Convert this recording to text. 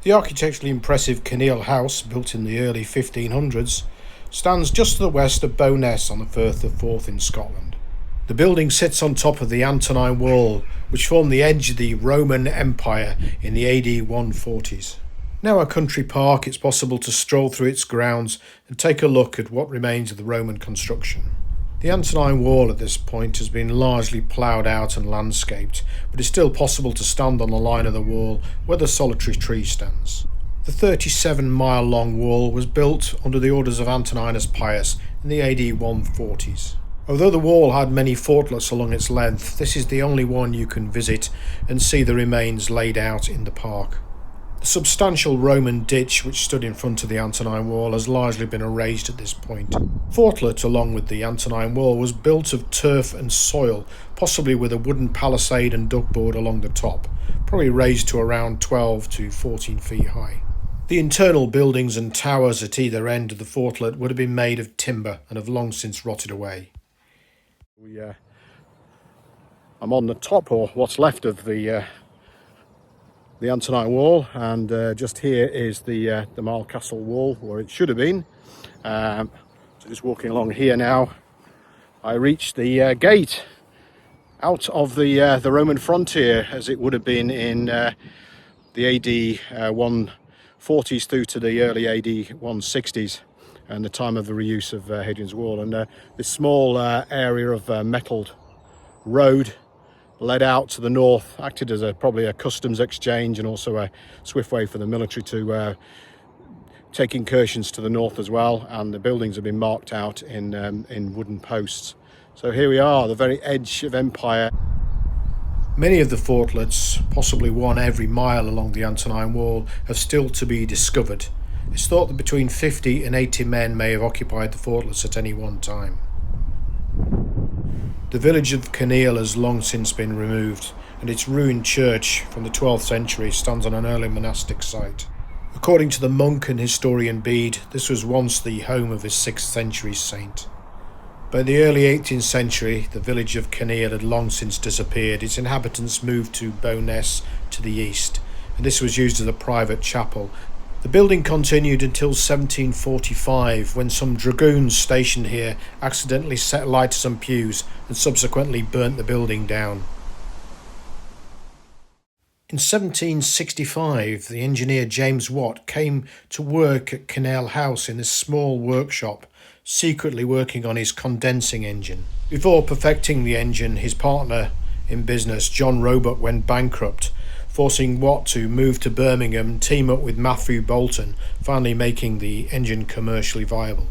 The architecturally impressive Kinneil house, built in the early 1500s, stands just to the west of Bo'ness on the Firth of Forth in Scotland. The building sits on top of the Antonine wall, which formed the edge of the Roman Empire in the AD 140s. Now a country park, it's possible to stroll through its grounds and take a look at what remains of the Roman construction. The Antonine wall at this point has been largely ploughed out and landscaped, but it's still possible to stand on the line of the wall where the solitary tree stands. The 37-mile-long wall was built under the orders of Antoninus Pius in the AD 140s. Although the wall had many fortlets along its length, this is the only one you can visit and see the remains laid out in the park. The substantial Roman ditch which stood in front of the Antonine wall has largely been erased at this point. Fortlet, along with the Antonine wall, was built of turf and soil, possibly with a wooden palisade and duckboard along the top, probably raised to around 12 to 14 feet high. The internal buildings and towers at either end of the fortlet would have been made of timber and have long since rotted away. I'm on the top, or what's left of the Antonine wall, and just here is the Mile Castle wall where it should have been. So just walking along here now, I reached the gate out of the Roman frontier, as it would have been in the AD 140s through to the early AD 160s, and the time of the reuse of Hadrian's Wall. And this small area of metalled road led out to the north, acted as probably a customs exchange and also a swift way for the military to take incursions to the north as well. And the buildings have been marked out in wooden posts. So here we are, the very edge of empire. Many of the fortlets, possibly one every mile along the Antonine wall, have still to be discovered. It's thought that between 50 and 80 men may have occupied the fortlets at any one time. The village of Kinneil has long since been removed, and its ruined church from the 12th century stands on an early monastic site. According to the monk and historian Bede, this was once the home of a 6th century saint. By the early 18th century, the village of Kinneil had long since disappeared. Its inhabitants moved to Bo'ness to the east, and this was used as a private chapel. The building continued until 1745, when some dragoons stationed here accidentally set light to some pews and subsequently burnt the building down. In 1765, the engineer James Watt came to work at Kinneil House in this small workshop, secretly working on his condensing engine. Before perfecting the engine, his partner in business, John Roebuck, went bankrupt, forcing Watt to move to Birmingham and team up with Matthew Boulton, finally making the engine commercially viable.